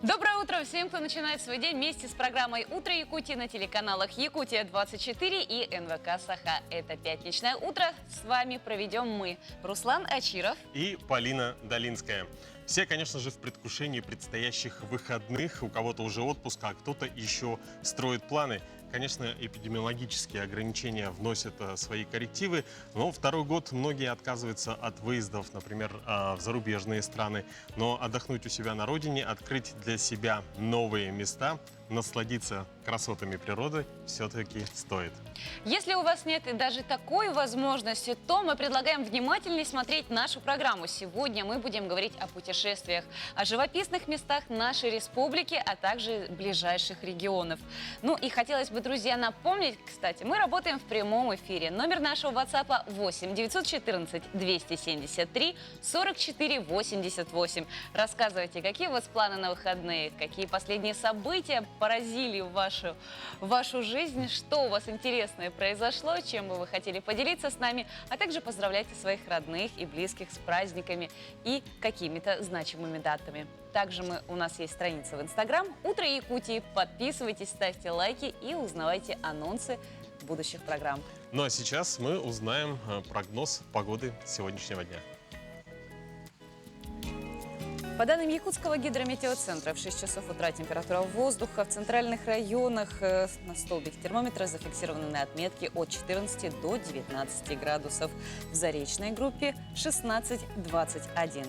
Доброе утро всем, кто начинает свой день вместе с программой «Утро Якутии» на телеканалах «Якутия-24» и НВК «Саха». Это пятничное утро. С вами проведем мы, Руслан Ачиров и Полина Долинская. Все, конечно же, в предвкушении предстоящих выходных. У кого-то уже отпуск, а кто-то еще строит планы. Конечно, эпидемиологические ограничения вносят свои коррективы, но второй год многие отказываются от выездов, например, в зарубежные страны. Но отдохнуть у себя на родине, открыть для себя новые места, насладиться красотами природы все-таки стоит. Если у вас нет и даже такой возможности, то мы предлагаем внимательнее смотреть нашу программу. Сегодня мы будем говорить о путешествиях, о живописных местах нашей республики, а также ближайших регионов. Ну и хотелось бы, друзья, напомнить, кстати, мы работаем в прямом эфире. Номер нашего WhatsApp 8 914 273 44 88. Рассказывайте, какие у вас планы на выходные, какие последние события поразили вашу жизнь, что у вас интересное произошло, чем бы вы хотели поделиться с нами, а также поздравляйте своих родных и близких с праздниками и какими-то значимыми датами. Также у нас есть страница в Инстаграм «Утро Якутии». Подписывайтесь, ставьте лайки и узнавайте анонсы будущих программ. Ну а сейчас мы узнаем прогноз погоды сегодняшнего дня. По данным Якутского гидрометеоцентра, в 6 часов утра температура воздуха в центральных районах на столбике термометра зафиксированы отметки от 14 до 19 градусов. В заречной группе 16-21.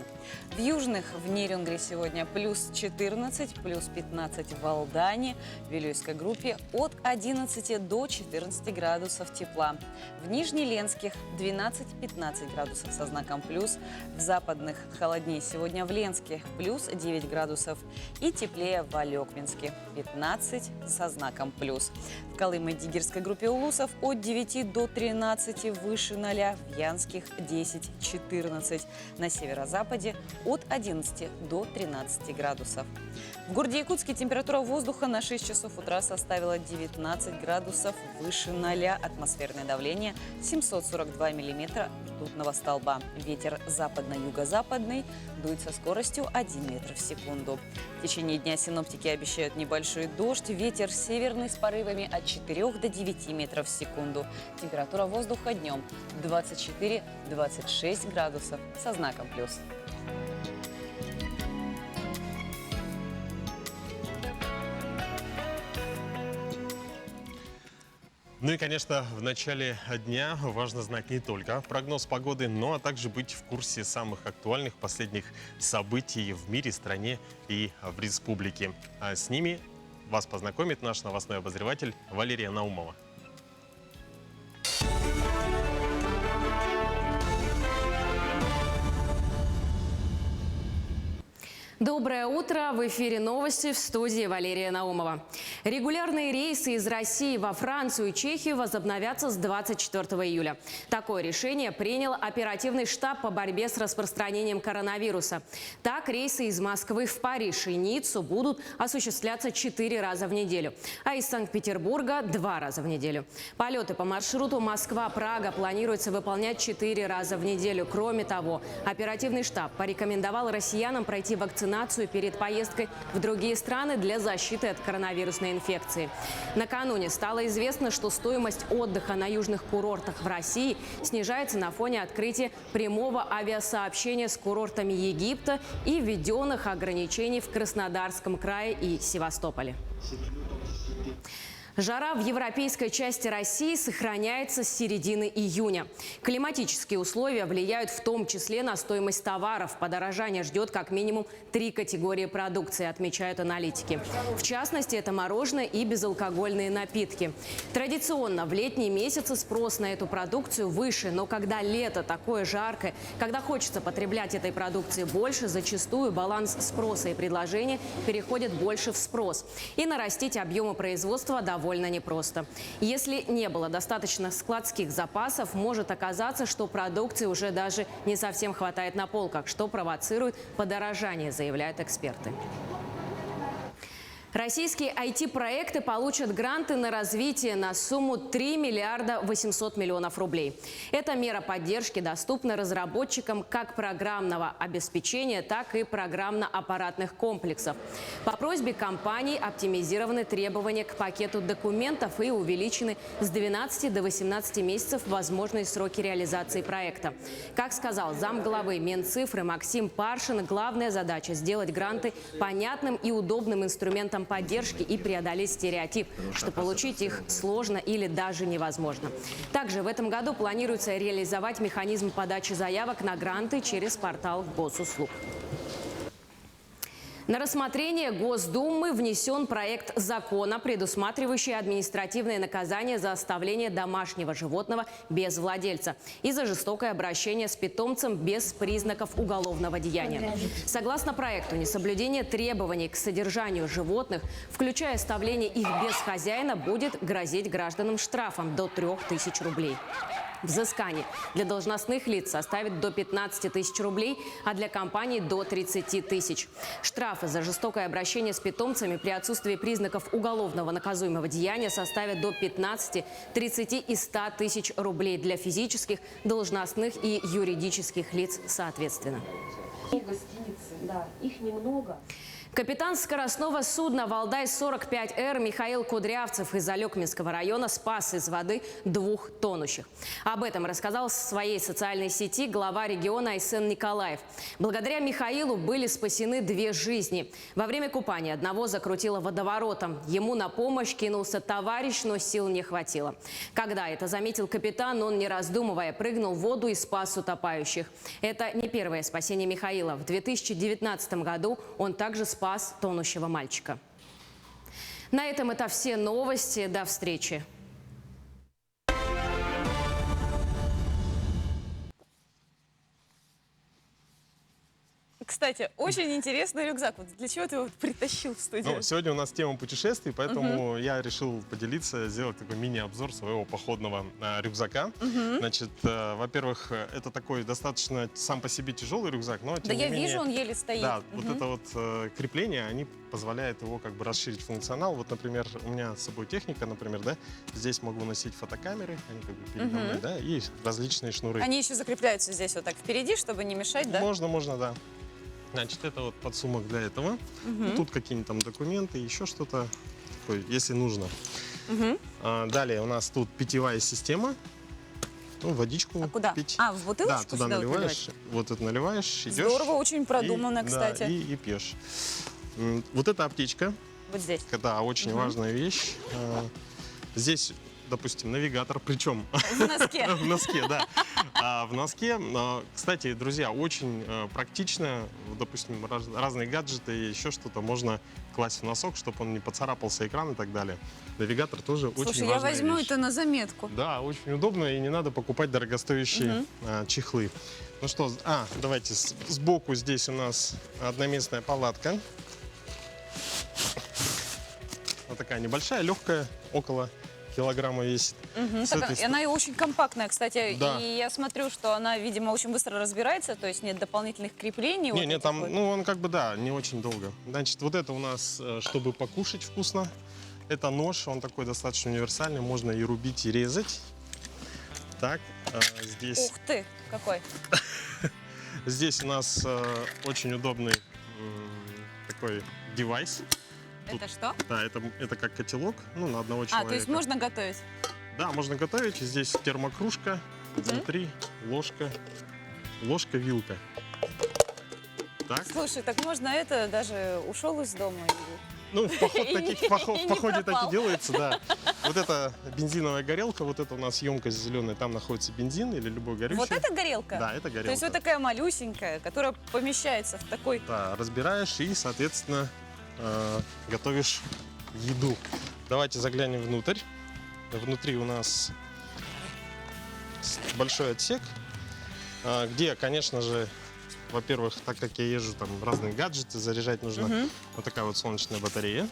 В южных, в Нерюнгри сегодня плюс 14, плюс 15 в Алдане. В Вилюйской группе от 11 до 14 градусов тепла. В Нижнеленских 12-15 градусов со знаком плюс. В западных холоднее сегодня в Ленске плюс 9 градусов и теплее в Алекминске 15 со знаком плюс. В Колымо-Дигирской группе улусов от 9 до 13 выше 0, в Янских 10-14. На северо-западе от 11 до 13 градусов. В городе Якутске температура воздуха на 6 часов утра составила 19 градусов выше 0, атмосферное давление 742 миллиметра ртутного столба. Ветер западно-юго-западный дует со скоростью 1 метр в секунду. В течение дня синоптики обещают небольшой дождь, ветер северный с порывами от 4 до 9 метров в секунду. Температура воздуха днем 24-26 градусов со знаком плюс. Ну и, конечно, в начале дня важно знать не только прогноз погоды, но также быть в курсе самых актуальных последних событий в мире, стране и в республике. А с ними вас познакомит наш новостной обозреватель Валерия Наумова. Доброе утро! В эфире новости, в студии Валерия Наумова. Регулярные рейсы из России во Францию и Чехию возобновятся с 24 июля. Такое решение принял оперативный штаб по борьбе с распространением коронавируса. Так, рейсы из Москвы в Париж и Ниццу будут осуществляться 4 раза в неделю, а из Санкт-Петербурга 2 раза в неделю. Полеты по маршруту Москва-Прага планируется выполнять 4 раза в неделю. Кроме того, оперативный штаб порекомендовал россиянам пройти вакцинацию перед поездкой в другие страны для защиты от коронавирусной инфекции. Накануне стало известно, что стоимость отдыха на южных курортах в России снижается на фоне открытия прямого авиасообщения с курортами Египта и введенных ограничений в Краснодарском крае и Севастополе. Жара в европейской части России сохраняется с середины июня. Климатические условия влияют в том числе на стоимость товаров. Подорожание ждет как минимум 3 категории продукции, отмечают аналитики. В частности, это мороженое и безалкогольные напитки. Традиционно в летние месяцы спрос на эту продукцию выше, но когда лето такое жаркое, когда хочется потреблять этой продукции больше, зачастую баланс спроса и предложения переходит больше в спрос. И нарастить объемы производства довольно непросто. Если не было достаточно складских запасов, может оказаться, что продукции уже даже не совсем хватает на полках, что провоцирует подорожание, заявляют эксперты. Российские IT-проекты получат гранты на развитие на сумму 3 миллиарда 800 миллионов рублей. Эта мера поддержки доступна разработчикам как программного обеспечения, так и программно-аппаратных комплексов. По просьбе компаний оптимизированы требования к пакету документов и увеличены с 12 до 18 месяцев возможные сроки реализации проекта. Как сказал замглавы Минцифры Максим Паршин, главная задача – сделать гранты понятным и удобным инструментом поддержки и преодолеть стереотип, что получить их сложно или даже невозможно. Также в этом году планируется реализовать механизм подачи заявок на гранты через портал госуслуг. На рассмотрение Госдумы внесен проект закона, предусматривающий административное наказание за оставление домашнего животного без владельца и за жестокое обращение с питомцем без признаков уголовного деяния. Согласно проекту, несоблюдение требований к содержанию животных, включая оставление их без хозяина, будет грозить гражданам штрафом до 3000 рублей. Взыскание для должностных лиц составит до 15 тысяч рублей, а для компаний до 30 тысяч. Штрафы за жестокое обращение с питомцами при отсутствии признаков уголовного наказуемого деяния составят до 15, 30 и 100 тысяч рублей для физических, должностных и юридических лиц соответственно. Гостиницы, да, их немного. Капитан скоростного судна «Валдай-45Р» Михаил Кудрявцев из Алекминского района спас из воды 2 тонущих. Об этом рассказал в своей социальной сети глава региона Айсен Николаев. Благодаря Михаилу были спасены 2 жизни. Во время купания одного закрутило водоворотом. Ему на помощь кинулся товарищ, но сил не хватило. Когда это заметил капитан, он, не раздумывая, прыгнул в воду и спас утопающих. Это не первое спасение Михаила. В 2019 году он также спас тонущего мальчика. На этом это все новости. До встречи. Кстати, очень интересный рюкзак. Вот для чего ты его притащил в студию? Ну, сегодня у нас тема путешествий, поэтому я решил поделиться, сделать такой мини-обзор своего походного рюкзака. Значит, во-первых, это такой достаточно сам по себе тяжелый рюкзак, но тем Да не я менее, вижу, он еле стоит. да, вот это вот крепление, они позволяют его как бы расширить функционал. Вот, например, у меня с собой техника, например, да, здесь могу носить фотокамеры, они как бы передо мной, да, и различные шнуры. Они еще закрепляются здесь вот так впереди, чтобы не мешать, да? Можно, да. Значит, это вот подсумок для этого. Ну, тут какие-нибудь там документы, еще что-то такое, если нужно. Далее у нас тут питьевая система. Ну, водичку А куда? пить. А, в бутылочку Да, туда сюда вот наливаешь, вот это наливаешь, идешь. Здорово, очень продуманно, и, кстати. Да, и пьешь. Вот эта аптечка, Вот здесь. да, очень важная вещь. Здесь, допустим, навигатор, причем В носке. в носке, да. В носке, кстати, друзья, очень практично, допустим, разные гаджеты, еще что-то можно класть в носок, чтобы он не поцарапался экран и так далее. Навигатор тоже очень Слушай, важная я возьму вещь. это на заметку. Да, очень удобно, и не надо покупать дорогостоящие чехлы. Ну что, давайте, сбоку здесь у нас одноместная палатка. Вот такая небольшая, легкая, около килограмма весит. С Так, этой и она и очень компактная, кстати. Да. И я смотрю, что она, видимо, очень быстро разбирается, то есть нет дополнительных креплений. вот Не, этих там, вот. ну, он как бы, да, не очень долго. Значит, вот это у нас, чтобы покушать вкусно. Это нож, он такой достаточно универсальный, можно и рубить, и резать. Так, здесь, Ух ты, какой. здесь у нас очень удобный такой девайс. Это что? Да, это как котелок, ну, на одного А, человека. то есть можно готовить? Да, можно готовить. Здесь термокружка, внутри ложка, вилка. Так. Слушай, так можно это, даже ушел из дома. Ну, в поход И таких, не- в и не походе так пропал. и делается, да. Вот это бензиновая горелка, вот это у нас емкость зеленая, там находится бензин или любой горючий. Вот это горелка? Да, это горелка. То есть вот такая малюсенькая, которая помещается в такой... Да, разбираешь и, соответственно, готовишь еду. Давайте заглянем внутрь. Внутри у нас большой отсек, где, конечно же, во-первых, так как я езжу, там разные гаджеты, заряжать нужно. Вот такая вот солнечная батарея.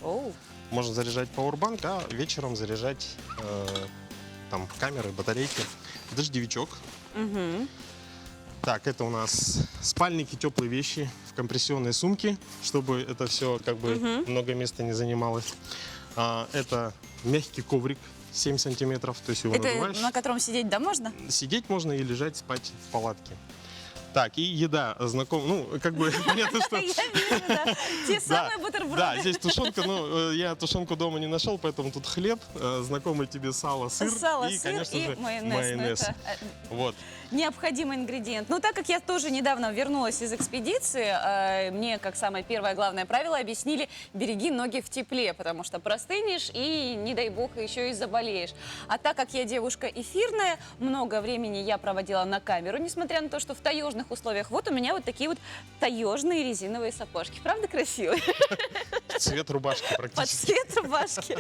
Оу. Можно заряжать пауэрбанк, а вечером заряжать там камеры, батарейки. Дождевичок. Так, это у нас спальники, теплые вещи в компрессионной сумке, чтобы это все как бы много места не занималось. Это мягкий коврик 7 сантиметров, то есть его Это надуваешь. на котором сидеть, да, можно? Сидеть можно и лежать, спать в палатке. Так, и еда знаком, ну, как бы понятно, что... Я вижу, да. Те самые бутерброды. Да, здесь тушенка, но я тушенку дома не нашел, поэтому тут хлеб, знакомый тебе сало, сыр Сало, и, сыр конечно и же, майонез. Ну, это, Вот. необходимый ингредиент. Ну, так как я тоже недавно вернулась из экспедиции, мне, как самое первое главное правило, объяснили: береги ноги в тепле, потому что простынешь и, не дай бог, еще и заболеешь. А так как я девушка эфирная, много времени я проводила на камеру, несмотря на то, что в таежных условиях. Вот у меня вот такие вот таежные резиновые сапожки. Правда красивые? Цвет рубашки Под практически. цвет рубашки.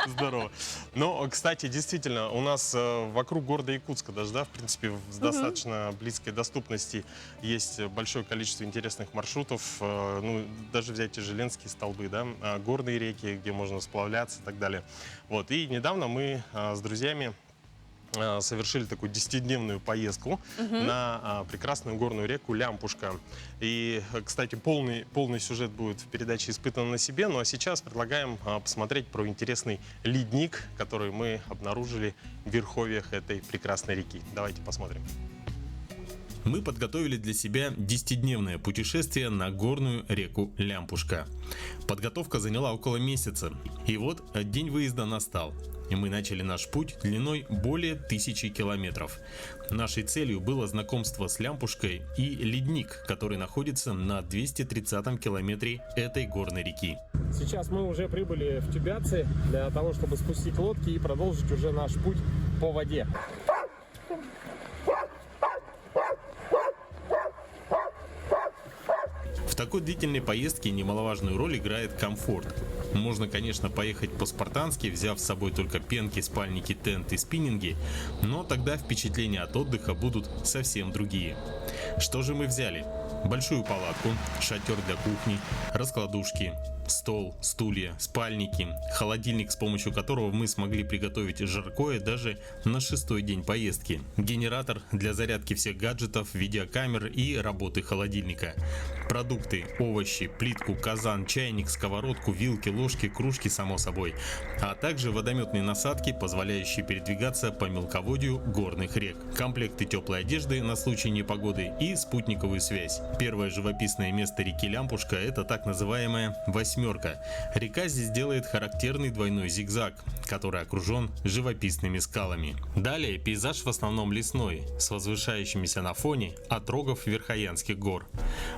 Здорово. Но, кстати, действительно, у нас вокруг города Якутска даже, да, в принципе, в достаточно близкой доступности есть большое количество интересных маршрутов. Ну, даже взять те же Ленские столбы, да, горные реки, где можно сплавляться и так далее. Вот. И недавно мы с друзьями совершили такую 10-дневную поездку на прекрасную горную реку Лямпушка. И, кстати, полный сюжет будет в передаче «Испытано на себе». Ну а сейчас предлагаем посмотреть про интересный ледник, который мы обнаружили в верховьях этой прекрасной реки. Давайте посмотрим. Мы подготовили для себя 10-дневное путешествие на горную реку Лямпушка. Подготовка заняла около месяца. И вот день выезда настал. И мы начали наш путь длиной более 1000 километров. Нашей целью было знакомство с Лямпушкой и ледник, который находится на 230-м километре этой горной реки. Сейчас мы уже прибыли в Тюбяцы для того, чтобы спустить лодки и продолжить уже наш путь по воде. В такой длительной поездке немаловажную роль играет комфорт. Можно, конечно, поехать по-спартански, взяв с собой только пенки, спальники, тент и спиннинги, но тогда впечатления от отдыха будут совсем другие. Что же мы взяли? Большую палатку, шатер для кухни, раскладушки, стол, стулья, спальники, холодильник, с помощью которого мы смогли приготовить жаркое даже на 6-й день поездки, генератор для зарядки всех гаджетов, видеокамер и работы холодильника, продукты, овощи, плитку, казан, чайник, сковородку, вилки, ложки, кружки, само собой, а также водометные насадки, позволяющие передвигаться по мелководью горных рек, комплекты теплой одежды на случай непогоды и спутниковую связь. Первое живописное место реки Лямпушка – это так называемая «восьмерка». Река здесь делает характерный двойной зигзаг, который окружен живописными скалами. Далее пейзаж в основном лесной, с возвышающимися на фоне отрогов Верхоянских гор.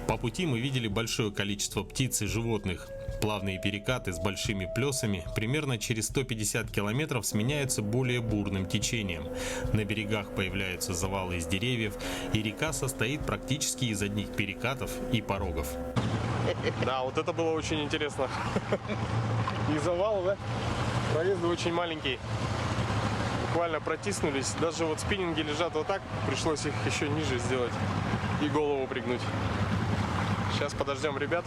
По пути мы видели большое количество птиц и животных. Плавные перекаты с большими плесами примерно через 150 километров сменяются более бурным течением. На берегах появляются завалы из деревьев, и река состоит практически из одних перекатов и порогов. Да, вот это было очень интересно. И завал, да? Проезды очень маленькие. Буквально протиснулись. Даже вот спиннинги лежат вот так. Пришлось их еще ниже сделать и голову пригнуть. Сейчас подождем ребят.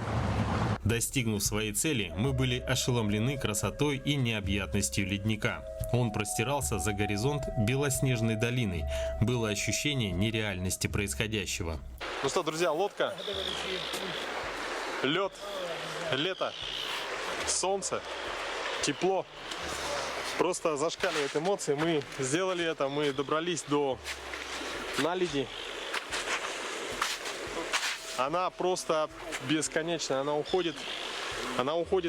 Достигнув своей цели, мы были ошеломлены красотой и необъятностью ледника. Он простирался за горизонт белоснежной долиной. Было ощущение нереальности происходящего. Ну что, друзья, лодка, лед, лето, солнце, тепло. Просто зашкаливают эмоции. Мы сделали это, мы добрались до наледи. Она просто бесконечная, она уходит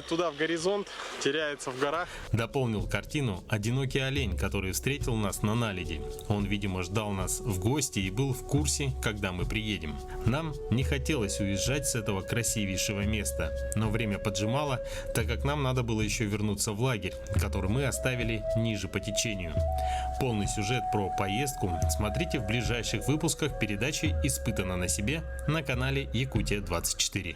туда, в горизонт, теряется в горах. Дополнил картину одинокий олень, который встретил нас на наледи. Он, видимо, ждал нас в гости и был в курсе, когда мы приедем. Нам не хотелось уезжать с этого красивейшего места, но время поджимало, так как нам надо было еще вернуться в лагерь, который мы оставили ниже по течению. Полный сюжет про поездку смотрите в ближайших выпусках передачи «Испытано на себе» на канале Якутия-24.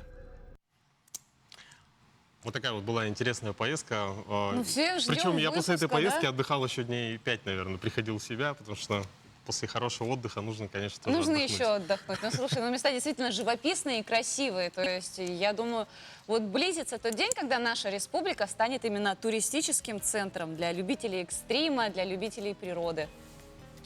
Вот такая вот была интересная поездка. Ну, все ждем Причем я после этой выпуска, поездки да? отдыхал еще дней 5, наверное. Приходил в себя, потому что после хорошего отдыха нужно, конечно, тоже Нужно отдохнуть. еще отдохнуть. Ну, слушай, ну места действительно живописные и красивые. То есть, я думаю, вот близится тот день, когда наша республика станет именно туристическим центром для любителей экстрима, для любителей природы.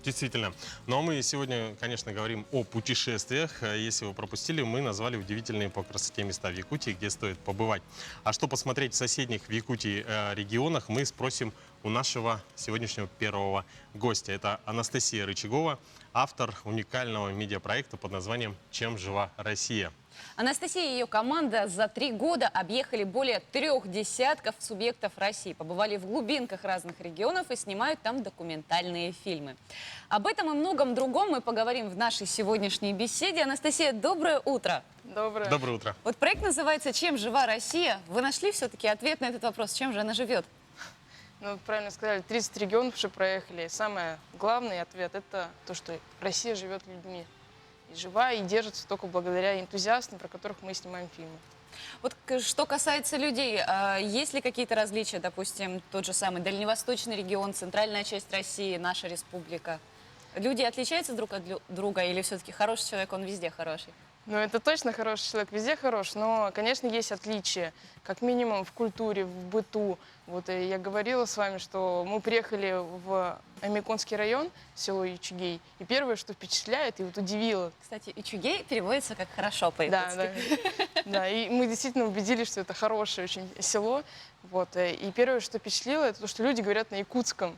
Действительно. Но мы сегодня, конечно, говорим о путешествиях. Если вы пропустили, мы назвали удивительные по красоте места в Якутии, где стоит побывать. А что посмотреть в соседних в Якутии регионах, мы спросим у нашего сегодняшнего первого гостя. Это Анастасия Рычагова, автор уникального медиапроекта под названием «Чем жива Россия?». Анастасия и ее команда за 3 года объехали более 3 десятков субъектов России, побывали в глубинках разных регионов и снимают там документальные фильмы. Об этом и многом другом мы поговорим в нашей сегодняшней беседе. Анастасия, доброе утро! Доброе. Доброе утро. Вот проект называется «Чем жива Россия?». Вы нашли все-таки ответ на этот вопрос, чем же она живет? Ну, правильно сказали, 30 регионов уже проехали. И самый главный ответ – это то, что Россия живет людьми. И жива, и держится только благодаря энтузиастам, про которых мы снимаем фильмы. Вот что касается людей, есть ли какие-то различия, допустим, тот же самый дальневосточный регион, центральная часть России, наша республика? Люди отличаются друг от друга или все-таки хороший человек, он везде хороший? Ну, это точно хороший человек, везде хорош, но, конечно, есть отличия. Как минимум в культуре, в быту. Вот я говорила с вами, что мы приехали в Амиконский район, село Ичугей, и первое, что впечатляет и вот удивило. Кстати, Ичугей переводится как «хорошо» по-якутски. Да, да, и мы действительно убедились, что это хорошее очень село. Вот, и первое, что впечатлило, это то, что люди говорят на якутском.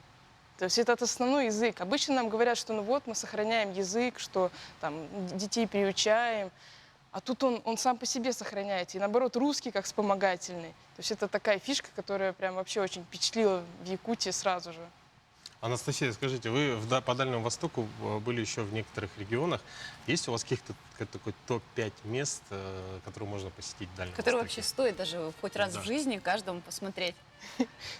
То есть это основной язык. Обычно нам говорят, что ну вот мы сохраняем язык, что там детей приучаем, а тут он сам по себе сохраняется. И наоборот, русский как вспомогательный. То есть это такая фишка, которая прям вообще очень впечатлила в Якутии сразу же. Анастасия, скажите, вы по Дальнему Востоку были еще в некоторых регионах. Есть у вас каких-то такой топ-5 мест, которые можно посетить в Дальнем Который Востоке? вообще стоит даже хоть раз Да. в жизни каждому посмотреть.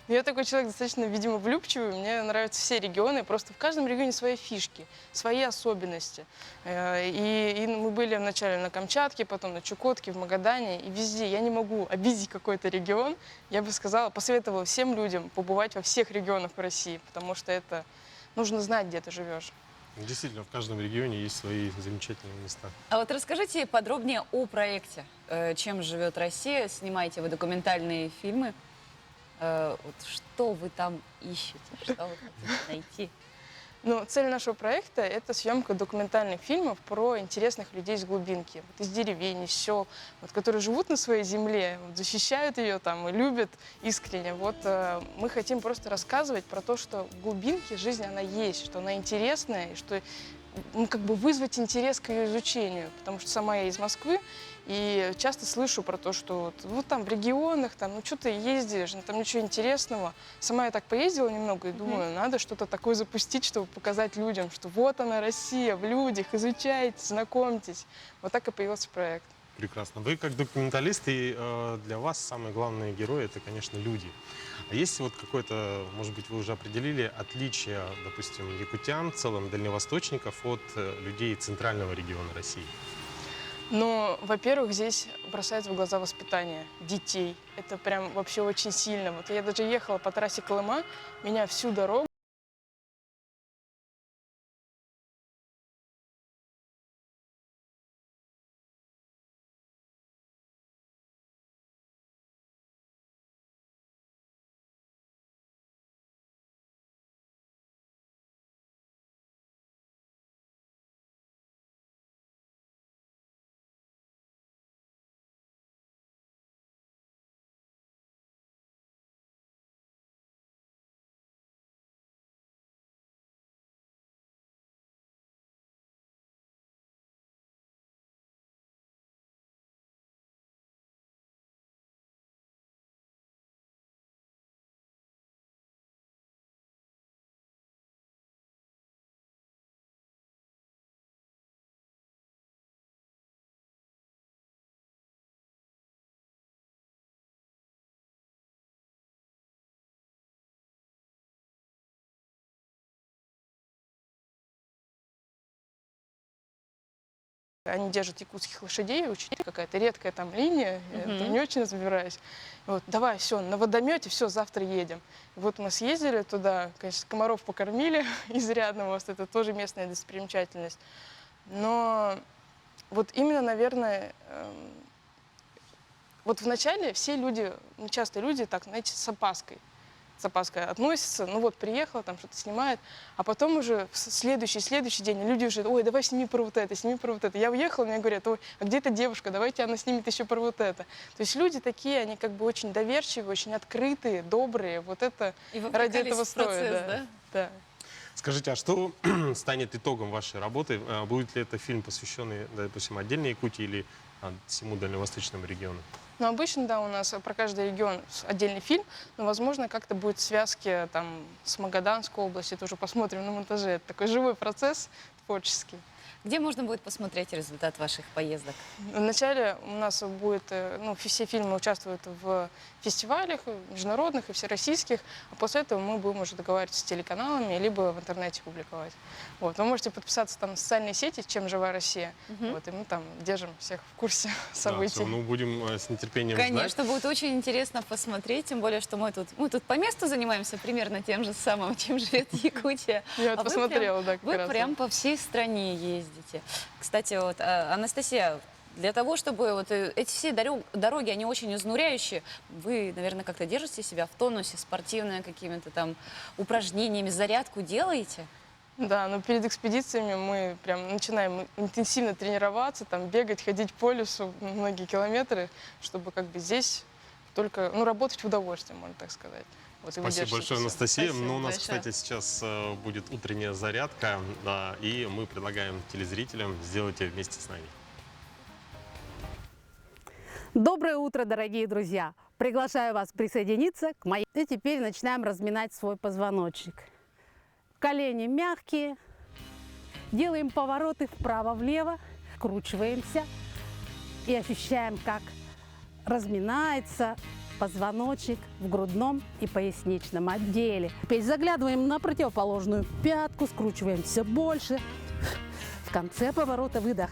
Я такой человек достаточно, видимо, влюбчивый. Мне нравятся все регионы. Просто в каждом регионе свои фишки, свои особенности. И мы были вначале на Камчатке, потом на Чукотке, в Магадане. И везде я не могу обидеть какой-то регион. Я бы сказала, посоветовала всем людям побывать во всех регионах России, потому что это нужно знать, где ты живешь. Действительно, в каждом регионе есть свои замечательные места. А вот расскажите подробнее о проекте «Чем живет Россия?». Снимаете вы документальные фильмы. Вот что вы там ищете, что вы хотите найти? Ну, цель нашего проекта – это съемка документальных фильмов про интересных людей с глубинки, вот из деревень, из сел, вот, которые живут на своей земле, вот, защищают ее там и любят искренне. Вот мы хотим просто рассказывать про то, что в глубинке жизнь, она есть, что она интересная, и что ну, как бы вызвать интерес к ее изучению, потому что сама я из Москвы, и часто слышу про то, что вот там в регионах, там, ну что ты ездишь, ну, там ничего интересного. Сама я так поездила немного и думаю, надо что-то такое запустить, чтобы показать людям, что вот она, Россия, в людях, изучайте, знакомьтесь. Вот так и появился проект. Прекрасно. Вы как документалист, и для вас самые главные герои – это, конечно, люди. А есть вот какое-то, может быть, вы уже определили отличие, допустим, якутян, в целом дальневосточников от людей центрального региона России? Но, во-первых, здесь бросается в глаза воспитание детей. Это прям вообще очень сильно. Вот я даже ехала по трассе Колыма, меня всю дорогу они держат якутских лошадей, очень какая-то редкая там линия, я там не очень разбираюсь. Вот, давай, все, на водомете, все, завтра едем. И вот мы съездили туда, конечно, комаров покормили изрядно, вот это тоже местная достопримечательность. Но вот именно, наверное, вот вначале все люди, часто люди так, знаете, с опаской. с опаской относится. Ну вот, приехала, там что-то снимает. А потом уже в следующий день люди уже, ой, давай сними про вот это, сними про вот это. Я уехала, мне говорят, ой, а где эта девушка, давайте она снимет еще про вот это. То есть люди такие, они как бы очень доверчивые, очень открытые, добрые. Вот это И вы ради вовлекались этого в процесс, стоит. да? Да. Скажите, а что станет итогом вашей работы? Будет ли это фильм, посвященный, допустим, отдельной Якутии или всему дальневосточному региону? Ну, обычно, да, у нас про каждый регион отдельный фильм, но, возможно, как-то будет связки там с Магаданской областью, тоже посмотрим на монтаже. Это такой живой процесс творческий. Где можно будет посмотреть результат ваших поездок? Вначале у нас будет, ну, все фильмы участвуют в фестивалях международных и всероссийских, а после этого мы будем уже договариваться с телеканалами, либо в интернете публиковать. Вот. Вы можете подписаться там на социальные сети «Чем жива Россия», вот, и мы там держим всех в курсе событий. Да, всё, ну, будем с нетерпением ждать. Конечно, будет очень интересно посмотреть, тем более, что мы тут по месту занимаемся примерно тем же самым, чем живет Якутия. Я вот А вы посмотрела, да, как Вы раз. прям по всей стране ездите. Кстати, вот, Анастасия, для того, чтобы вот эти все дороги, они очень изнуряющие, вы, наверное, как-то держите себя в тонусе, спортивными какими-то там упражнениями, зарядку делаете? Да, но перед экспедициями мы прям начинаем интенсивно тренироваться, там бегать, ходить по лесу многие километры, чтобы как бы здесь только, ну, работать в удовольствие, можно так сказать. Вот, и Спасибо выдерживать большое, всё. Анастасия. Спасибо Ну, у нас, большое. кстати, сейчас будет утренняя зарядка, да, и мы предлагаем телезрителям сделать ее вместе с нами. Доброе утро, дорогие друзья! Приглашаю вас присоединиться к моей... И теперь начинаем разминать свой позвоночник. Колени мягкие. Делаем повороты вправо-влево. Вкручиваемся. И ощущаем, как разминается позвоночник в грудном и поясничном отделе. Теперь заглядываем на противоположную пятку. Скручиваемся больше. В конце поворота выдох.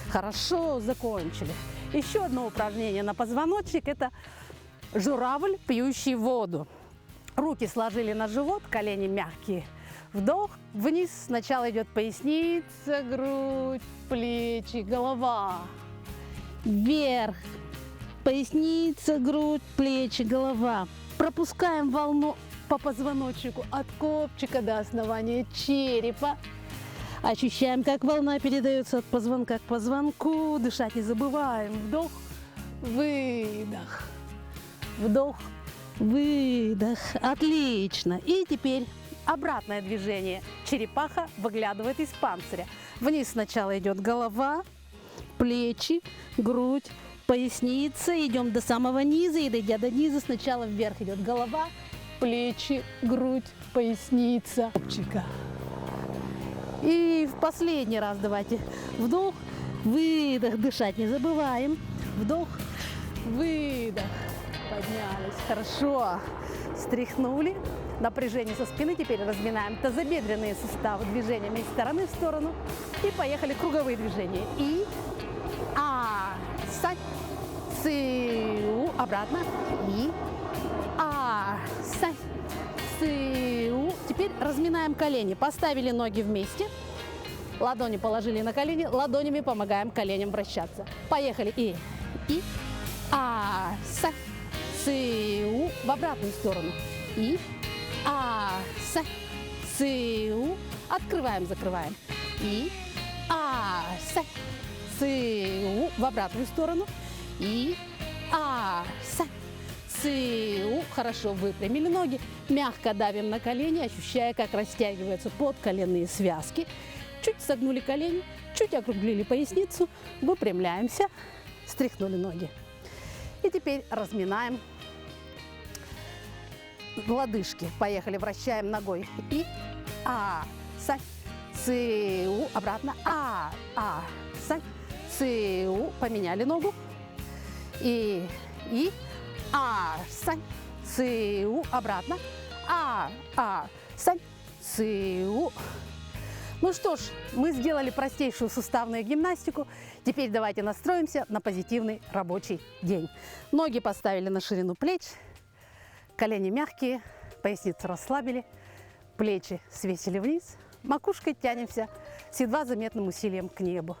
Хорошо, закончили. Еще одно упражнение на позвоночник – это журавль, пьющий воду. Руки сложили на живот, колени мягкие. Вдох, вниз сначала идет поясница, грудь, плечи, голова. Вверх, поясница, грудь, плечи, голова. Пропускаем волну по позвоночнику от копчика до основания черепа. Ощущаем, как волна передается от позвонка к позвонку. Дышать не забываем. Вдох, выдох. Вдох, выдох. Отлично. И теперь обратное движение. Черепаха выглядывает из панциря. Вниз сначала идет голова, плечи, грудь, поясница. Идем до самого низа. И дойдя до низа, сначала вверх идет голова, плечи, грудь, поясница. Копчика. И в последний раз давайте. Вдох, выдох, дышать не забываем. Вдох, выдох. Поднялись. Хорошо. Стряхнули. Напряжение со спины. Теперь разминаем тазобедренные суставы движениями из стороны в сторону. И поехали круговые движения. И сань, сыу. Обратно. И сань. Теперь разминаем колени. Поставили ноги вместе. Ладони положили на колени. Ладонями помогаем коленям вращаться. Поехали. И са, сыу. В обратную сторону. И са, сыу. Открываем, закрываем. И са, сыу. В обратную сторону. И са, сыу. Хорошо, выпрямили ноги. Мягко давим на колени, ощущая, как растягиваются подколенные связки. Чуть согнули колени, чуть округлили поясницу. Выпрямляемся. Стряхнули ноги. И теперь разминаем лодыжки. Поехали, вращаем ногой. И са, сыу. Обратно. Са, сыу. Поменяли ногу. И сань, сыу. Обратно. Сань, сыу. Ну что ж, мы сделали простейшую суставную гимнастику. Теперь давайте настроимся на позитивный рабочий день. Ноги поставили на ширину плеч. Колени мягкие, поясницу расслабили. Плечи свесили вниз. Макушкой тянемся с едва заметным усилием к небу.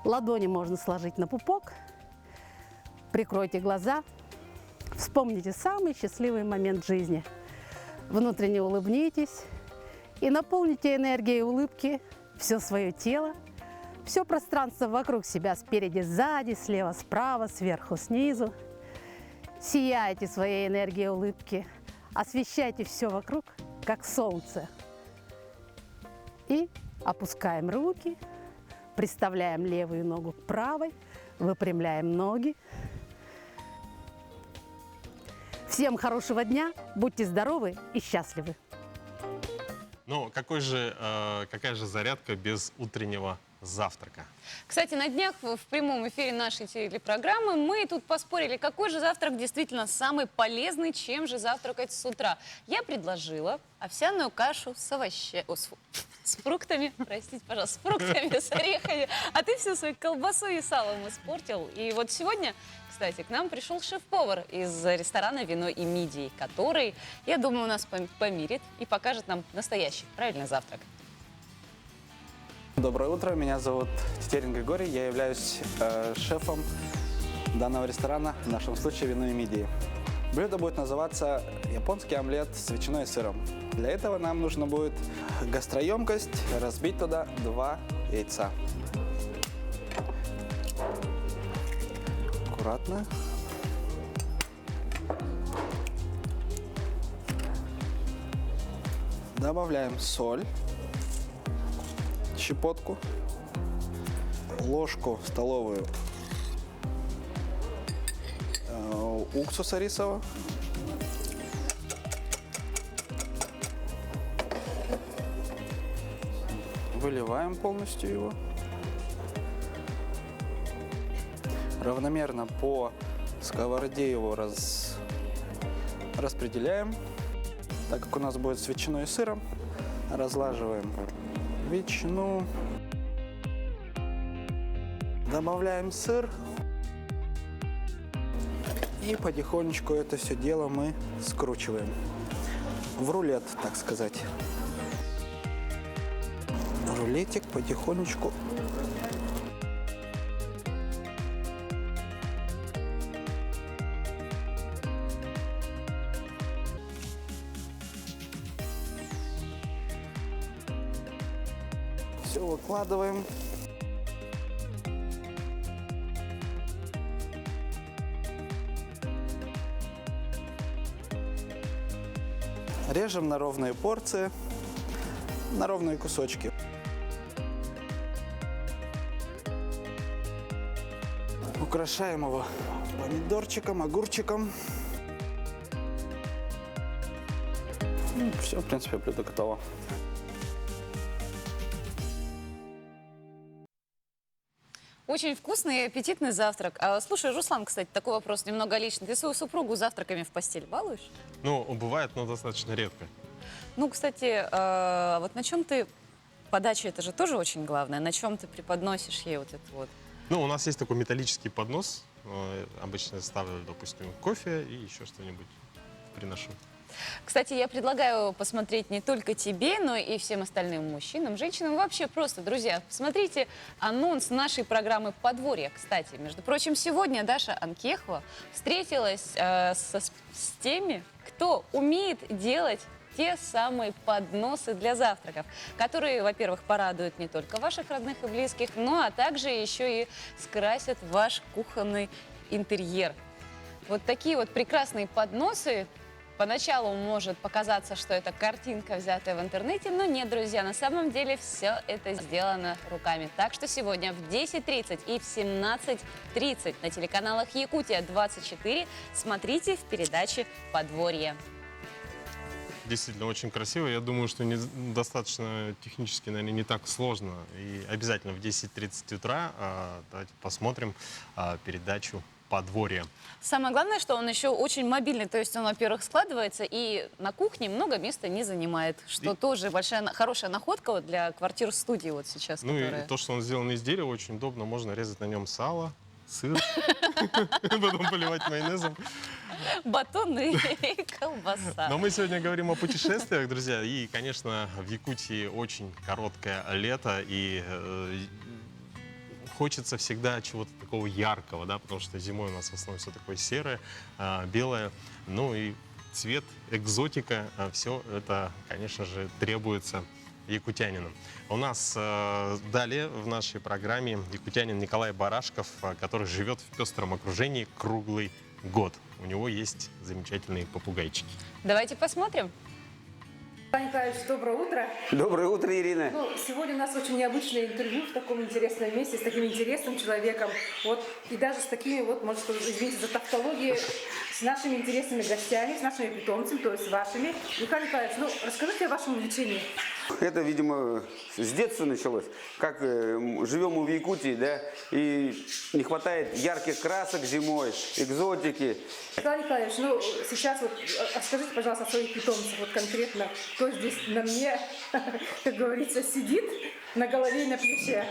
Ладони можно сложить на пупок. Прикройте глаза. Вспомните самый счастливый момент жизни. Внутренне улыбнитесь и наполните энергией улыбки все свое тело, все пространство вокруг себя, спереди, сзади, слева, справа, сверху, снизу. Сияйте своей энергией улыбки, освещайте все вокруг, как солнце. И опускаем руки, приставляем левую ногу к правой, выпрямляем ноги. Всем хорошего дня, будьте здоровы и счастливы. Ну, какая же зарядка без утреннего завтрака? Кстати, на днях в прямом эфире нашей телепрограммы мы тут поспорили, какой же завтрак действительно самый полезный, чем же завтракать с утра. Я предложила овсяную кашу с фруктами, простите, пожалуйста, с фруктами, с орехами, а ты всю свою колбасу и салом испортил. И вот сегодня, кстати, к нам пришел шеф-повар из ресторана «Вино и мидии», который, я думаю, нас помирит и покажет нам настоящий правильный завтрак. Доброе утро, меня зовут Тетерин Григорий, я являюсь шефом данного ресторана, в нашем случае «Вино и мидии». Блюдо будет называться японский омлет с ветчиной и сыром. Для этого нам нужно будет гастроемкость, разбить туда 2 яйца. Аккуратно. Добавляем соль, щепотку, ложку столовую уксуса рисового, выливаем полностью его, равномерно по сковороде его распределяем. Так как у нас будет с ветчиной и сыром, разлаживаем ветчину, добавляем сыр и потихонечку это все дело мы скручиваем в рулет, так сказать. Рулетик потихонечку. Все выкладываем. Режем на ровные порции, на ровные кусочки. Украшаем его помидорчиком, огурчиком. Все, в принципе, блюдо готово. Очень вкусный и аппетитный завтрак. Слушай, Руслан, кстати, такой вопрос немного личный. Ты свою супругу завтраками в постель балуешь? Ну, бывает, но достаточно редко. Ну, кстати, вот на чем ты... Подача, это же тоже очень главное. На чем ты преподносишь ей вот это вот? Ну, у нас есть такой металлический поднос. Обычно ставлю, допустим, кофе и еще что-нибудь приношу. Кстати, я предлагаю посмотреть не только тебе, но и всем остальным мужчинам, женщинам, вообще просто, друзья, посмотрите анонс нашей программы «Подворье». Кстати, между прочим, сегодня Даша Анкехова встретилась с теми, кто умеет делать те самые подносы для завтраков, которые, во-первых, порадуют не только ваших родных и близких, но а также еще и скрасят ваш кухонный интерьер. Вот такие вот прекрасные подносы. Поначалу может показаться, что это картинка, взятая в интернете, но нет, друзья, на самом деле все это сделано руками. Так что сегодня в 10:30 и в 17:30 на телеканалах Якутия-24 смотрите в передаче «Подворье». Действительно очень красиво. Я думаю, что достаточно технически, наверное, не так сложно. И обязательно в 10:30 утра давайте посмотрим передачу «Подворье». Самое главное, что он еще очень мобильный, то есть он, во-первых, складывается и на кухне много места не занимает, что тоже большая, хорошая находка вот для квартир-студии вот сейчас. Ну которая... и то, что он сделан из дерева, очень удобно. Можно резать на нем сало, сыр, потом поливать майонезом. Батон и колбаса. Но мы сегодня говорим о путешествиях, друзья. И, конечно, в Якутии очень короткое лето. И хочется всегда чего-то такого яркого, да, потому что зимой у нас в основном все такое серое, белое, ну и цвет, экзотика, все это, конечно же, требуется якутянинам. У нас далее в нашей программе якутянин Николай Барашков, который живет в пестром окружении круглый год. У него есть замечательные попугайчики. Давайте посмотрим. Николай Николаевич, доброе утро. Доброе утро, Ирина. Ну, сегодня у нас очень необычное интервью в таком интересном месте, с таким интересным человеком. Вот, и даже с такими, вот, может, извините за тавтологию, с нашими интересными гостями, с нашими питомцами, то есть с вашими. Николай Николаевич, ну, расскажите о вашем увлечении. Это, видимо, с детства началось. Как живем мы в Якутии, да, и не хватает ярких красок зимой, экзотики. Николай Николаевич, ну, сейчас вот расскажите, пожалуйста, о своих питомцах, вот конкретно, кто здесь на мне, как говорится, сидит на голове и на плече.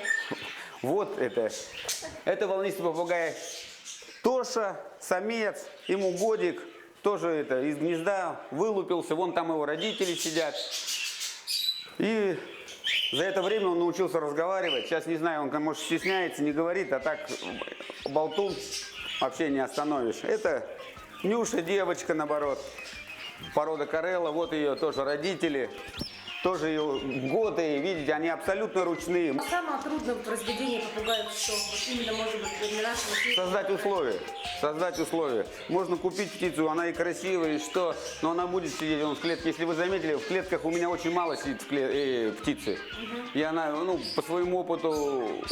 Вот это волнистый попугай Тоша, самец, ему годик, тоже это из гнезда вылупился, вон там его родители сидят. И за это время он научился разговаривать. Сейчас не знаю, он, может, стесняется, не говорит, а так болтун вообще не остановишь. Это Нюша, девочка, наоборот, порода Карелла, вот ее тоже родители. Тоже ее годы, видите, они абсолютно ручные. А самое трудное в разведении попугаев, что вот именно, может быть, для нашего... Создать условия. Можно купить птицу, она и красивая, и что, но она будет сидеть в клетке. Если вы заметили, в клетках у меня очень мало сидит птицы. И она, ну, по своему опыту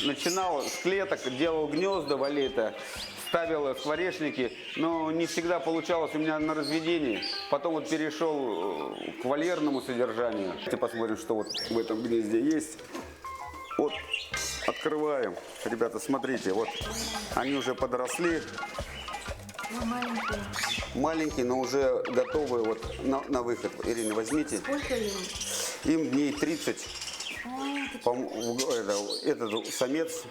начинал с клеток, делал гнезда валета, ставил скворечники, но не всегда получалось у меня на разведении. Потом вот перешел к вольерному содержанию. Давайте посмотрим, что вот в этом гнезде есть. Вот, открываем. Ребята, смотрите, вот они уже подросли. Маленькие, но уже готовые вот на выход. Ирина, возьмите. Сколько им? Им дней 30. Это самец,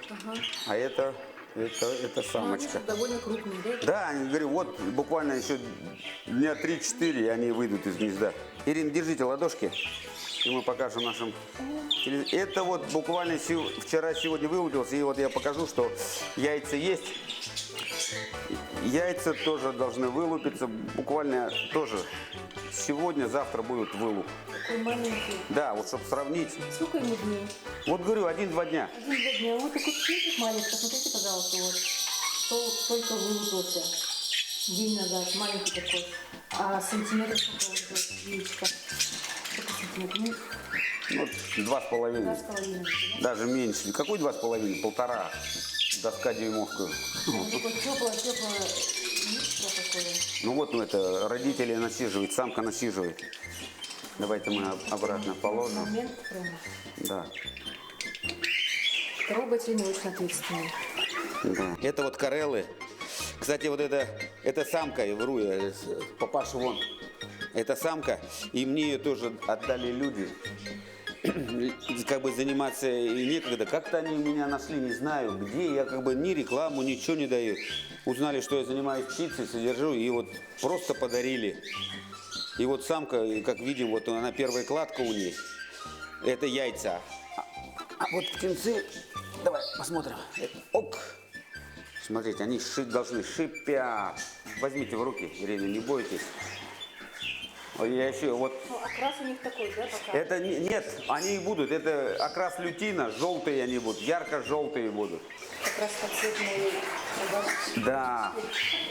а это самочка. Довольно крупные, да? Да, они, говорю, вот буквально еще дня 3-4, и они выйдут из гнезда. Ирина, держите ладошки, и мы покажем нашим... Это вот буквально вчера-сегодня вылупился, и вот я покажу, что яйца есть. Яйца тоже должны вылупиться, буквально тоже сегодня-завтра будут вылуп. Такой маленький. Да, вот чтобы сравнить. Сколько ему дней? Вот говорю, 1-2 дня. 1-2 дня. Вот такой птичек маленький, посмотрите, пожалуйста, вот. Только вылупился день назад, маленький такой. А сантиметров сколько вот яичко? Сколько сантиметров? Вот 2,5. 2,5. Даже меньше. Какой 2,5? 1,5. Доска дюймовка. Такое теплое яичко такое. Ну вот, ну это родители насиживают, самка насиживает. Давайте мы обратно положим. Момент прямо. Да. Трогательный, очень ответственный. Да. Это вот Кареллы. Кстати, вот это самка, я вру, папаша вон. Это самка, и мне ее тоже отдали люди. Как бы заниматься и некогда. Как-то они меня нашли, не знаю где. Я как бы ни рекламу, ничего не даю. Узнали, что я занимаюсь птицей, содержу, и вот просто подарили. И вот самка, как видим, вот она первая кладка у ней. Это яйца. А вот птенцы, давай посмотрим. Ок. Смотрите, они должны шипят. Возьмите в руки, Ирина, не бойтесь. Я еще вот. Ну, окрас у них такой, да, пока? Это нет, они и будут. Это окрас лютина, желтые они будут, ярко-желтые будут. Как раз как цветные. Да.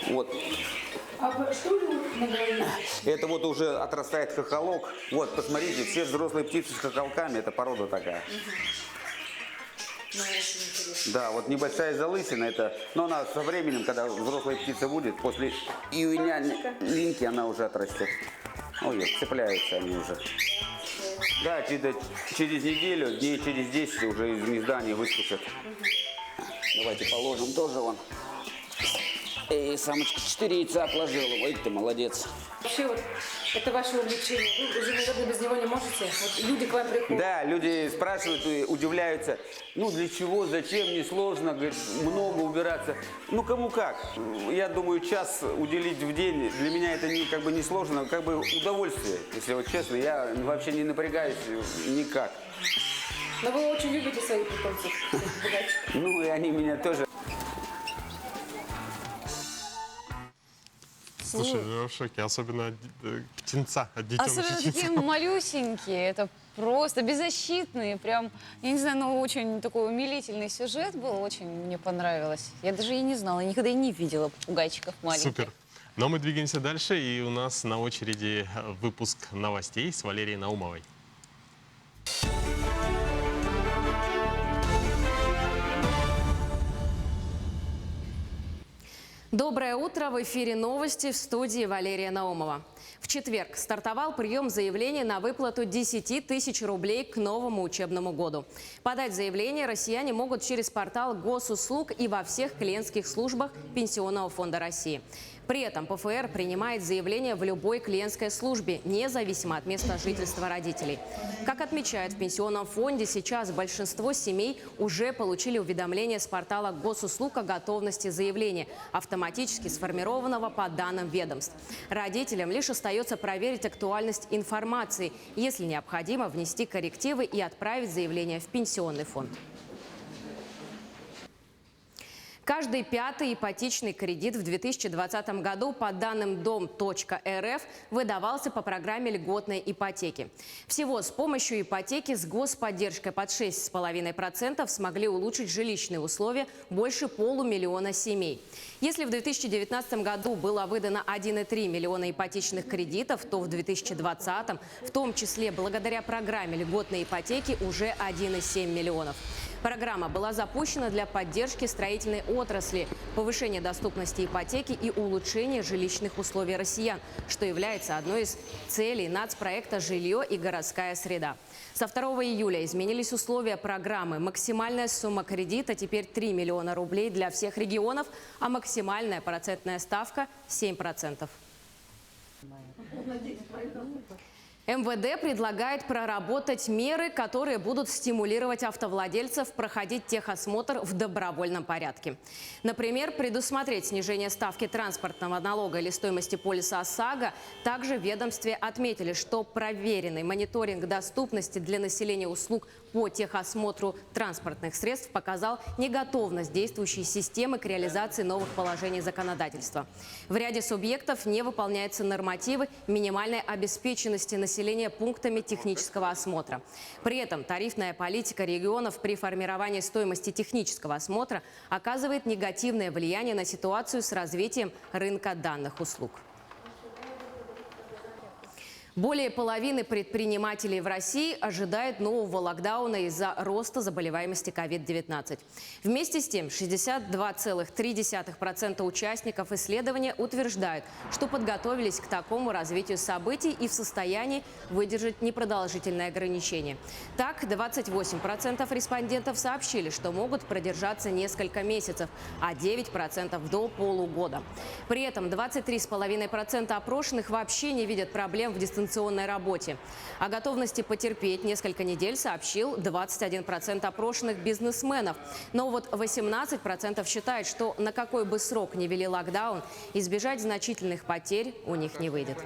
Вот. А что у них на голове? Это вот уже отрастает хохолок. Вот, посмотрите, все взрослые птицы с хохолками, это порода такая. Ну, очень интересно. Да, вот небольшая залысина, это, но она со временем, когда взрослая птица будет, после июня линьки она уже отрастет. Ой, цепляются они уже. Да, через неделю, дней через 10 уже из гнезда они выскочат. Давайте положим тоже вон. Эй, самочка 4 яйца отложила. Ой, ты молодец. Вообще вот это ваше увлечение. Вы уже, наверное, без него не можете. Вот люди к вам приходят. Да, люди спрашивают и удивляются. Ну, для чего, зачем, несложно, говорит, много убираться. Ну, кому как. Я думаю, час уделить в день, для меня это как бы не сложно, как бы удовольствие. Если вот честно, я вообще не напрягаюсь никак. Но вы очень любите своих питомцев, попугайчиков. Ну, и они меня тоже. Слушай, я в шоке, особенно от птенца, от детеныша Особенно птенца. такие малюсенькие, это просто беззащитные, прям, я не знаю, ну очень такой умилительный сюжет был, очень мне понравилось. Я даже и не знала, никогда и не видела попугайчиков маленьких. Супер. Но мы двигаемся дальше, и у нас на очереди выпуск новостей с Валерией Наумовой. Доброе утро! В эфире новости в студии Валерия Наумова. В четверг стартовал прием заявлений на выплату 10 тысяч рублей к новому учебному году. Подать заявление россияне могут через портал госуслуг и во всех клиентских службах Пенсионного фонда России. При этом ПФР принимает заявление в любой клиентской службе, независимо от места жительства родителей. Как отмечают в Пенсионном фонде, сейчас большинство семей уже получили уведомление с портала госуслуг о готовности заявления, автоматически сформированного по данным ведомств. Родителям лишь остается проверить актуальность информации, если необходимо внести коррективы и отправить заявление в Пенсионный фонд. Каждый пятый ипотечный кредит в 2020 году по данным Дом.рф выдавался по программе льготной ипотеки. Всего с помощью ипотеки с господдержкой под 6,5% смогли улучшить жилищные условия больше полумиллиона семей. Если в 2019 году было выдано 1,3 миллиона ипотечных кредитов, то в 2020, в том числе благодаря программе льготной ипотеки, уже 1,7 миллионов. Программа была запущена для поддержки строительной отрасли, повышения доступности ипотеки и улучшения жилищных условий россиян, что является одной из целей нацпроекта «Жилье и городская среда». Со 2 июля изменились условия программы. Максимальная сумма кредита теперь 3 миллиона рублей для всех регионов, а максимальная процентная ставка – 7%. МВД предлагает проработать меры, которые будут стимулировать автовладельцев проходить техосмотр в добровольном порядке. Например, предусмотреть снижение ставки транспортного налога или стоимости полиса ОСАГО. Также в ведомстве отметили, что проверенный мониторинг доступности для населения услуг по техосмотру транспортных средств показал неготовность действующей системы к реализации новых положений законодательства. В ряде субъектов не выполняются нормативы минимальной обеспеченности населения пунктами технического осмотра. При этом тарифная политика регионов при формировании стоимости технического осмотра оказывает негативное влияние на ситуацию с развитием рынка данных услуг. Более половины предпринимателей в России ожидают нового локдауна из-за роста заболеваемости COVID-19. Вместе с тем, 62,3% участников исследования утверждают, что подготовились к такому развитию событий и в состоянии выдержать непродолжительные ограничения. Так, 28% респондентов сообщили, что могут продержаться несколько месяцев, а 9% до полугода. При этом 23,5% опрошенных вообще не видят проблем в дистанционной работе. О готовности потерпеть несколько недель сообщил 21% опрошенных бизнесменов. Но вот 18% считают, что на какой бы срок ни ввели локдаун, избежать значительных потерь у них не выйдет.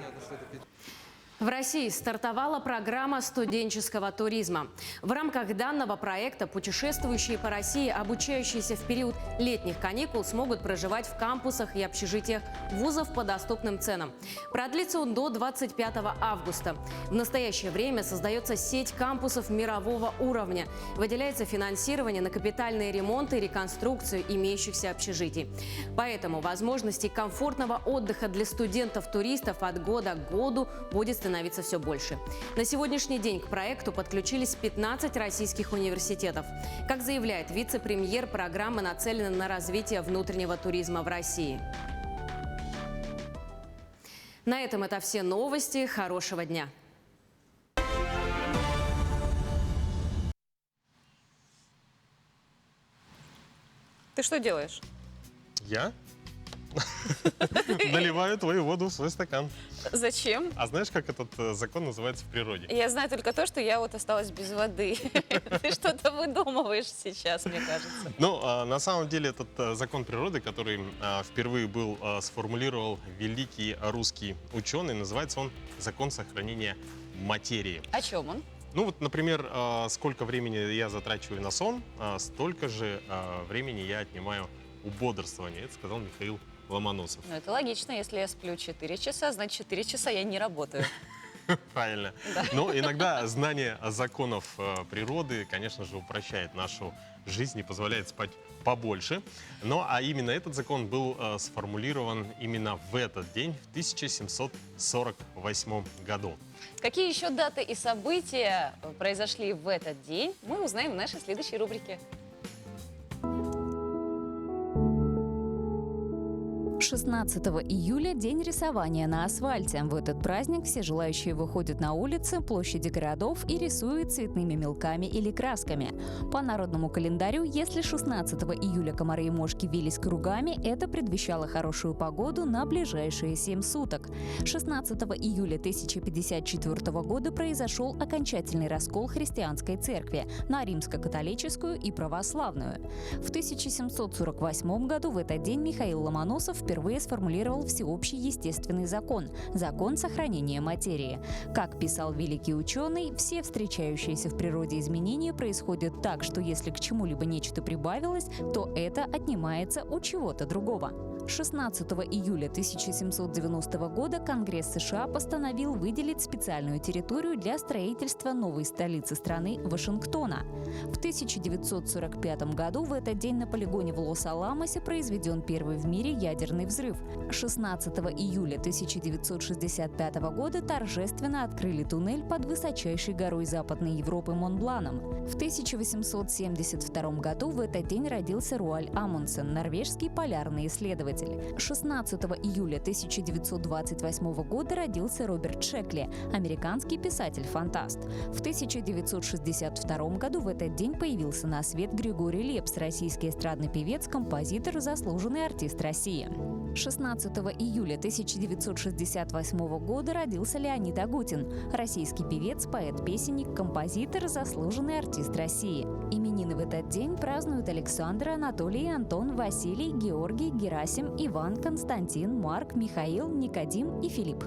В России стартовала программа студенческого туризма. В рамках данного проекта путешествующие по России, обучающиеся в период летних каникул, смогут проживать в кампусах и общежитиях вузов по доступным ценам. Продлится он до 25 августа. В настоящее время создается сеть кампусов мирового уровня. Выделяется финансирование на капитальные ремонты и реконструкцию имеющихся общежитий. Поэтому возможностей комфортного отдыха для студентов-туристов от года к году будет становиться все больше. На сегодняшний день к проекту подключились 15 российских университетов. Как заявляет вице-премьер, программа нацелена на развитие внутреннего туризма в России. На этом это все новости. Хорошего дня! Ты что делаешь? Я наливаю твою воду в свой стакан. Зачем? А знаешь, как этот закон называется в природе? Я знаю только то, что я вот осталась без воды. Ты что-то выдумываешь сейчас, мне кажется. Ну, на самом деле, этот закон природы, который впервые был сформулировал великий русский ученый, называется он «Закон сохранения материи». О чем он? Ну вот, например, сколько времени я затрачиваю на сон, столько же времени я отнимаю у бодрствования. Это сказал Михаил Ломоносов. Ну, это логично. Если я сплю 4 часа, значит 4 часа я не работаю. Правильно. Да. Но иногда знание законов природы, конечно же, упрощает нашу жизнь и позволяет спать побольше. Но а именно этот закон был сформулирован именно в этот день, в 1748 году. Какие еще даты и события произошли в этот день, мы узнаем в нашей следующей рубрике. 16 июля – день рисования на асфальте. В этот праздник все желающие выходят на улицы, площади городов и рисуют цветными мелками или красками. По народному календарю, если 16 июля комары и мошки вились кругами, это предвещало хорошую погоду на ближайшие 7 суток. 16 июля 1054 года произошел окончательный раскол христианской церкви на римско-католическую и православную. В 1748 году в этот день Михаил Ломоносов впервые сформулировал всеобщий естественный закон – закон сохранения материи. Как писал великий ученый, все встречающиеся в природе изменения происходят так, что если к чему-либо нечто прибавилось, то это отнимается у чего-то другого. 16 июля 1790 года Конгресс США постановил выделить специальную территорию для строительства новой столицы страны – Вашингтона. В 1945 году в этот день на полигоне в Лос-Аламосе произведен первый в мире ядерный взрыв. 16 июля 1965 года торжественно открыли туннель под высочайшей горой Западной Европы Монбланом. В 1872 году в этот день родился Руаль Амундсен, норвежский полярный исследователь. 16 июля 1928 года родился Роберт Шекли, американский писатель-фантаст. В 1962 году в этот день появился на свет Григорий Лепс, российский эстрадный певец, композитор, заслуженный артист России. 16 июля 1968 года родился Леонид Агутин, российский певец, поэт-песенник, композитор, заслуженный артист России. Именины в этот день празднуют Александр, Анатолий, Антон, Василий, Георгий, Герасим, Иван, Константин, Марк, Михаил, Никодим и Филипп.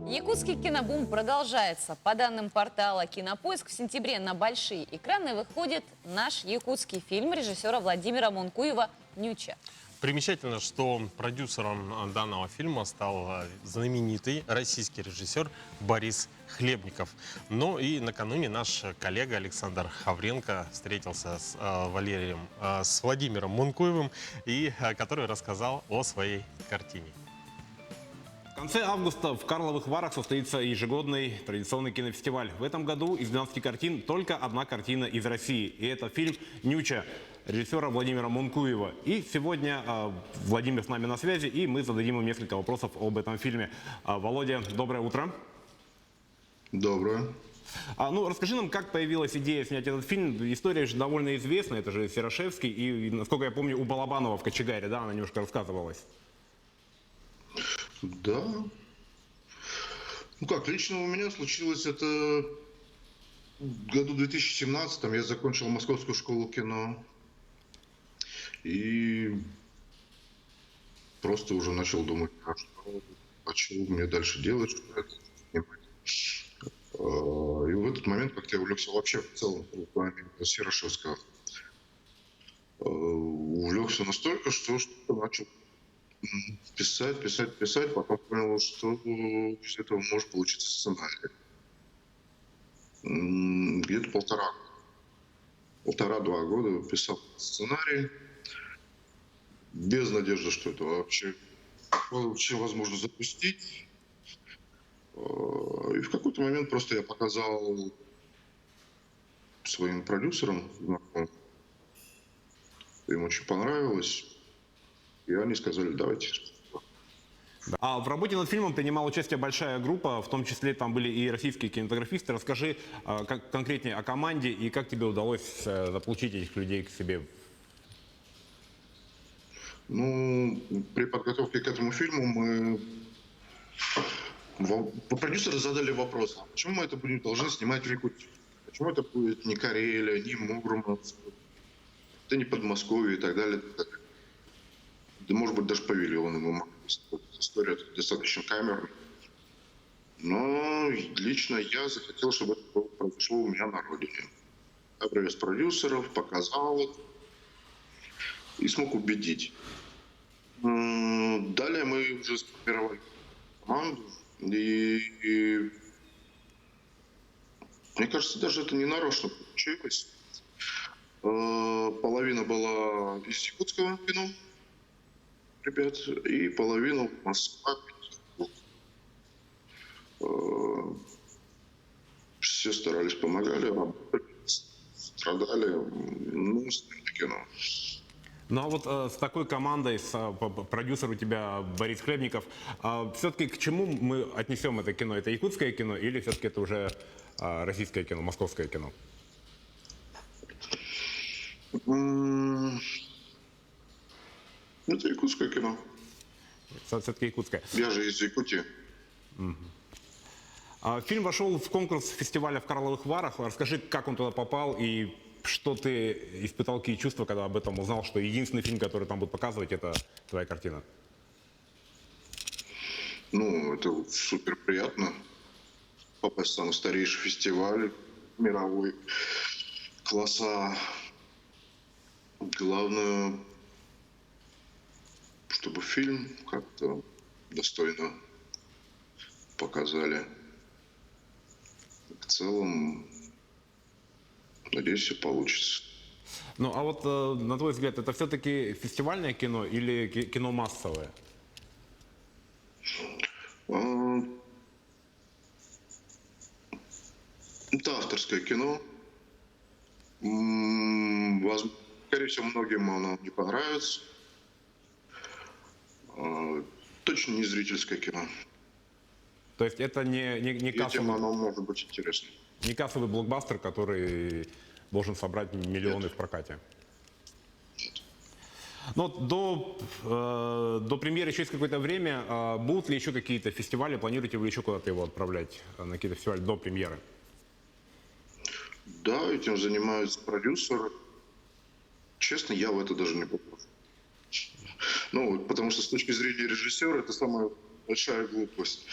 Якутский кинобум продолжается. По данным портала «Кинопоиск», в сентябре на большие экраны выходит наш якутский фильм режиссера Владимира Монкуева «Нюча». Примечательно, что продюсером данного фильма стал знаменитый российский режиссер Борис Хлебников. Ну и накануне наш коллега Александр Хавренко встретился с Владимиром Монкуевым, который рассказал о своей картине. В конце августа в Карловых Варах состоится ежегодный традиционный кинофестиваль. В этом году из 12 картин только одна картина из России. И это фильм «Нюча» режиссера Владимира Монкуева. И сегодня Владимир с нами на связи, и мы зададим ему несколько вопросов об этом фильме. Володя, доброе утро. Доброе. Ну, расскажи нам, как появилась идея снять этот фильм. История же довольно известна, это же Серошевский. И, насколько я помню, у Балабанова в «Кочегаре», да, она немножко рассказывалась. Да. Ну как, лично у меня случилось это в году 2017. Я закончил Московскую школу кино. И просто уже начал думать, а что мне дальше делать, что это снимать. И в этот момент как-то я увлекся вообще в целом Серошевского. Увлекся настолько, что начал писать, потом понял, что из этого может получиться сценарий. Где-то полтора-два года писал сценарий, без надежды, что это вообще возможно запустить. И в какой-то момент просто я показал своим продюсерам, им очень понравилось. И они сказали, давайте. А в работе над фильмом принимала участие большая группа, в том числе там были и российские кинематографисты. Расскажи как конкретнее о команде и как тебе удалось заполучить этих людей к себе. Ну, при подготовке к этому фильму продюсеры задали вопрос, почему мы это должны снимать в Якутии? Почему это будет не Карелия, не Мурманск, да не Подмосковье и так далее, и так далее. Да, может быть, даже павильоны. История достаточно камерная. Но лично я захотел, чтобы это произошло у меня на родине. Я привез продюсеров, показал это и смог убедить. Далее мы уже сформировали команду, и мне кажется, даже это не нарочно получилось. Половина была из якутского кино, ребят, и половина Москва. Все старались, помогали, работали, страдали, ну, сняли кино. Ну а вот с такой командой, продюсер у тебя Борис Хлебников, все-таки к чему мы отнесем это кино? Это якутское кино или все-таки это уже российское кино, московское кино? Это якутское кино. Все-таки якутское. Я же из Якутии. Фильм вошел в конкурс фестиваля в Карловых Варах. Расскажи, как он туда попал и что ты испытал, какие чувства, когда об этом узнал, что единственный фильм, который там будут показывать, это твоя картина? Ну, это супер приятно попасть в самый старейший фестиваль мировой класса. Главное, чтобы фильм как-то достойно показали. В целом, надеюсь, все получится. Ну, а вот на твой взгляд, это все-таки фестивальное кино или кино массовое? Это авторское кино. Скорее всего, многим оно не понравится. Точно не зрительское кино. То есть это не кассовый... Этим оно может быть интересно. Не кассовый блокбастер, который должен собрать миллионы в прокате. Но до премьеры еще есть какое-то время. Будут ли еще какие-то фестивали? Планируете вы еще куда-то его отправлять на какие-то фестивали до премьеры? Да, этим занимаются продюсеры. Честно, я в это даже не попал. Ну, потому что с точки зрения режиссера это самая большая глупость.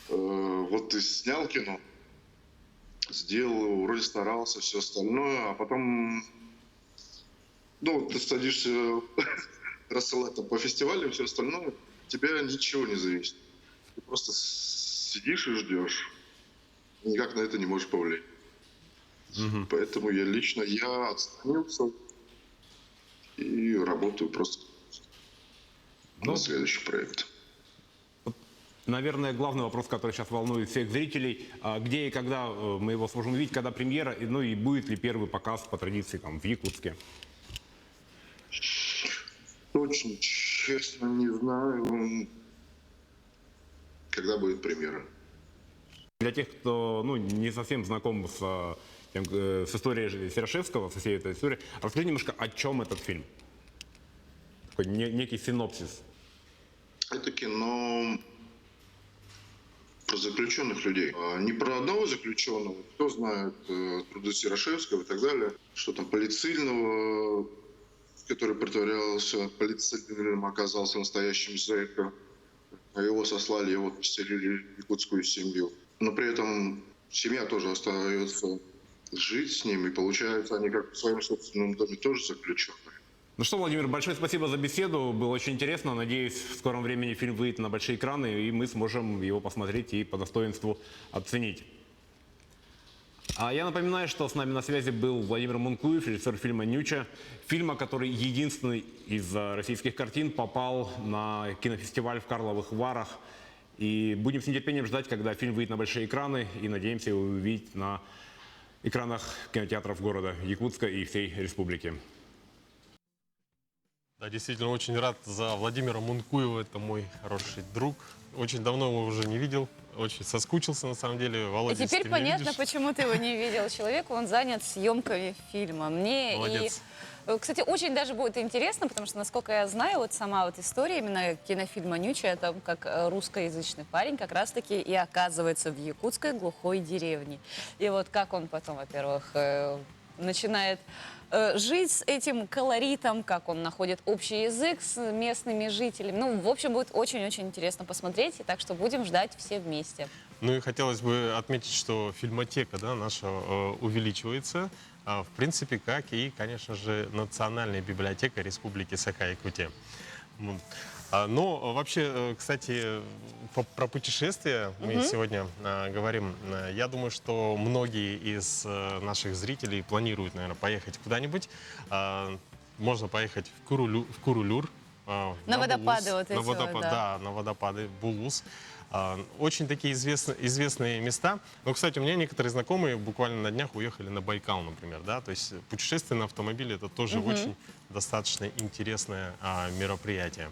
Вот ты снял кино, сделал его, вроде старался, все остальное, а потом, ну, ты садишься рассылать там по фестивалям, все остальное, от тебя ничего не зависит. Ты просто сидишь и ждешь. Никак на это не можешь повлиять. Поэтому я отстранился и работаю просто на следующий проект. Наверное, главный вопрос, который сейчас волнует всех зрителей, где и когда мы его сможем увидеть, когда премьера, ну и будет ли первый показ по традиции там в Якутске? Точно, честно, не знаю, когда будет премьера. Для тех, кто не совсем знаком с историей Серошевского, со всей этой историей, расскажи немножко, о чем этот фильм? Такой некий синопсис. Это кино про заключенных людей. Не про одного заключенного, кто знает труды Серошевского и так далее, что там полицейного, который притворялся полицейным, оказался настоящим зэком, а его сослали, его поселили в якутскую семью. Но при этом семья тоже остается жить с ним, и получается, они как в своем собственном доме тоже заключенные. Ну что, Владимир, большое спасибо за беседу. Было очень интересно. Надеюсь, в скором времени фильм выйдет на большие экраны, и мы сможем его посмотреть и по достоинству оценить. А я напоминаю, что с нами на связи был Владимир Мункуев, режиссер фильма «Нюча». Фильма, который единственный из российских картин попал на кинофестиваль в Карловых Варах. И будем с нетерпением ждать, когда фильм выйдет на большие экраны, и надеемся его увидеть на экранах кинотеатров города Якутска и всей республики. Да, действительно, очень рад за Владимира Мункуева. Это мой хороший друг. Очень давно его уже не видел. Очень соскучился, на самом деле. Володя, И теперь если ты меня понятно, видишь. почему ты его не видел. Человек, он занят съемками фильма. Мне Молодец. Кстати, очень даже будет интересно, потому что, насколько я знаю, вот сама вот история именно кинофильма «Нюча», это как русскоязычный парень как раз-таки и оказывается в якутской глухой деревне. И вот как он потом, во-первых, начинает жить с этим колоритом, как он находит общий язык с местными жителями. Ну, в общем, будет очень-очень интересно посмотреть, и так что будем ждать все вместе. Ну и хотелось бы отметить, что фильмотека, да, наша увеличивается, в принципе, как и, конечно же, Национальная библиотека Республики Саха-Якутия. Вот. Но вообще, кстати, про путешествия мы сегодня говорим. Я думаю, что многие из наших зрителей планируют, наверное, поехать куда-нибудь. Можно поехать в Курулюр. На водопады вот эти на вот, водопад, да. да, на водопады Булус. Очень такие известные места. Но, кстати, у меня некоторые знакомые буквально на днях уехали на Байкал, например. Да? То есть путешествие на автомобиле — это тоже очень достаточно интересное мероприятие.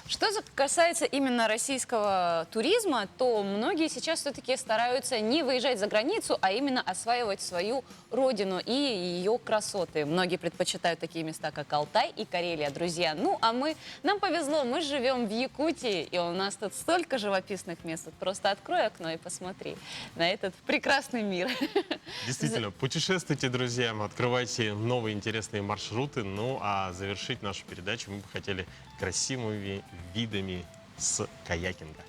Что касается именно российского туризма, то многие сейчас все-таки стараются не выезжать за границу, а именно осваивать свою родину и ее красоты. Многие предпочитают такие места, как Алтай и Карелия, друзья. Ну, а нам повезло, мы живем в Якутии, и у нас тут столько живописных мест. Вот просто открой окно и посмотри на этот прекрасный мир. Действительно, путешествуйте, друзья, открывайте новые интересные маршруты. Ну, а завершить нашу передачу мы бы хотели красивыми видами с каякинга.